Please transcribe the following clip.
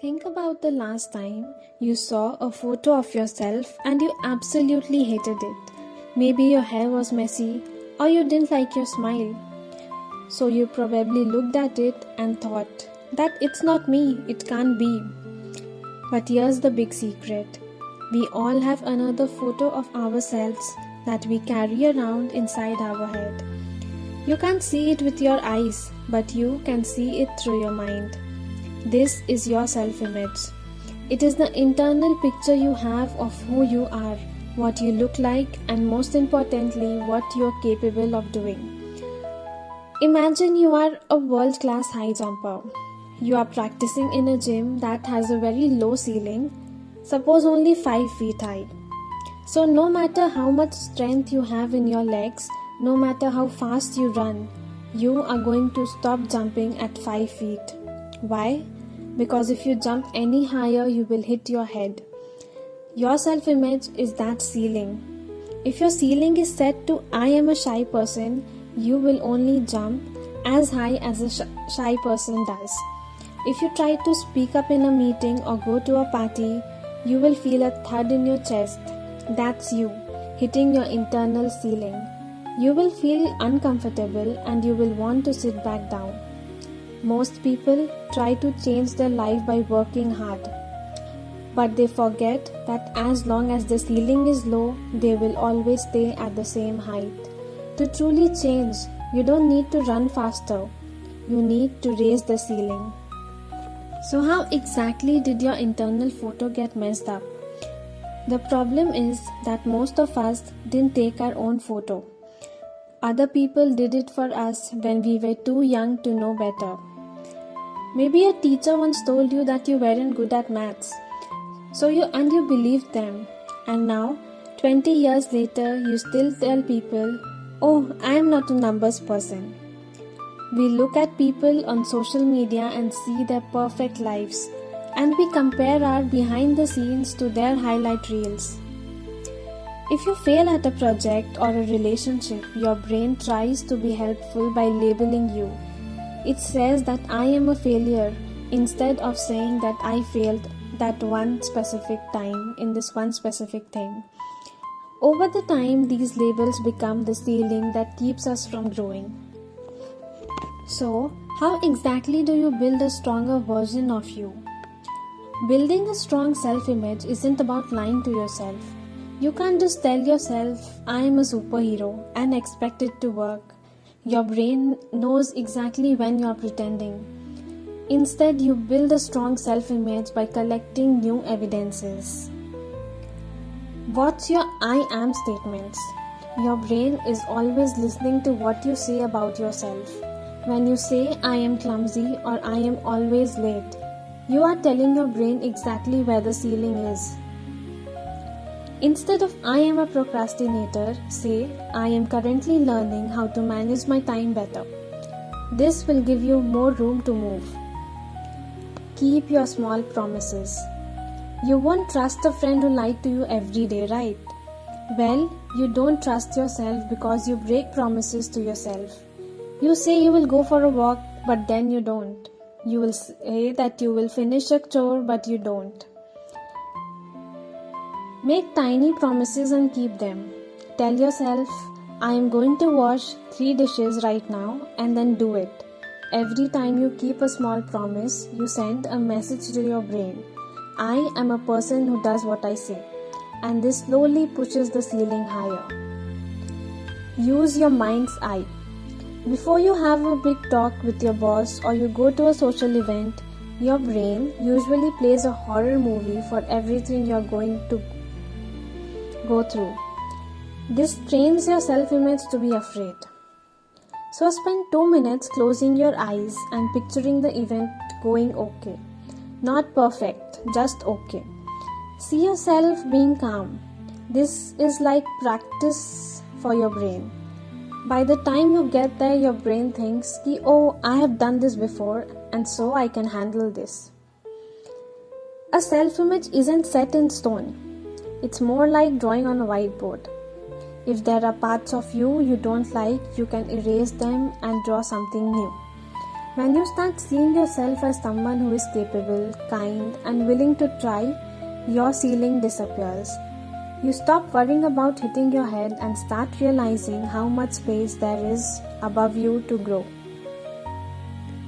Think about the last time you saw a photo of yourself and you absolutely hated it. Maybe your hair was messy or you didn't like your smile. So you probably looked at it and thought that it's not me, it can't be. But here's the big secret. We all have another photo of ourselves that we carry around inside our head. You can't see it with your eyes, but you can see it through your mind. This is your self-image. It is the internal picture you have of who you are, what you look like, and most importantly, what you are capable of doing. Imagine you are a world-class high jumper. You are practicing in a gym that has a very low ceiling, suppose only 5 feet high. So no matter how much strength you have in your legs, no matter how fast you run, you are going to stop jumping at 5 feet. Why? Because if you jump any higher, you will hit your head. Your self-image is that ceiling. If your ceiling is set to I am a shy person, you will only jump as high as a shy person does. If you try to speak up in a meeting or go to a party, you will feel a thud in your chest. That's you, hitting your internal ceiling. You will feel uncomfortable and you will want to sit back down. Most people try to change their life by working hard. But they forget that as long as the ceiling is low, they will always stay at the same height. To truly change, you don't need to run faster. You need to raise the ceiling. So how exactly did your internal photo get messed up? The problem is that most of us didn't take our own photo. Other people did it for us when we were too young to know better. Maybe a teacher once told you that you weren't good at maths. So you believed them. And now, 20 years later, you still tell people, oh, I am not a numbers person. We look at people on social media and see their perfect lives. And we compare our behind the scenes to their highlight reels. If you fail at a project or a relationship, your brain tries to be helpful by labeling you. It says that I am a failure instead of saying that I failed that one specific time in this one specific thing. Over the time, these labels become the ceiling that keeps us from growing. So, how exactly do you build a stronger version of you? Building a strong self-image isn't about lying to yourself. You can't just tell yourself, I am a superhero and expect it to work. Your brain knows exactly when you are pretending. Instead, you build a strong self-image by collecting new evidences. What's your I am statements? Your brain is always listening to what you say about yourself. When you say I am clumsy or I am always late, you are telling your brain exactly where the ceiling is. Instead of I am a procrastinator, say I am currently learning how to manage my time better. This will give you more room to move. Keep your small promises. You won't trust a friend who lied to you every day, right? Well, you don't trust yourself because you break promises to yourself. You say you will go for a walk, but then you don't. You will say that you will finish a chore, but you don't. Make tiny promises and keep them. Tell yourself, I am going to wash 3 dishes right now and then do it. Every time you keep a small promise, you send a message to your brain. I am a person who does what I say. And this slowly pushes the ceiling higher. Use your mind's eye. Before you have a big talk with your boss or you go to a social event, your brain usually plays a horror movie for everything you are going to go through. This trains your self-image to be afraid. So spend 2 minutes closing your eyes and picturing the event going okay. Not perfect, just okay. See yourself being calm. This is like practice for your brain. By the time you get there, your brain thinks, oh, I have done this before and so I can handle this. A self-image isn't set in stone. It's more like drawing on a whiteboard. If there are parts of you don't like, you can erase them and draw something new. When you start seeing yourself as someone who is capable, kind, and willing to try, your ceiling disappears. You stop worrying about hitting your head and start realizing how much space there is above you to grow.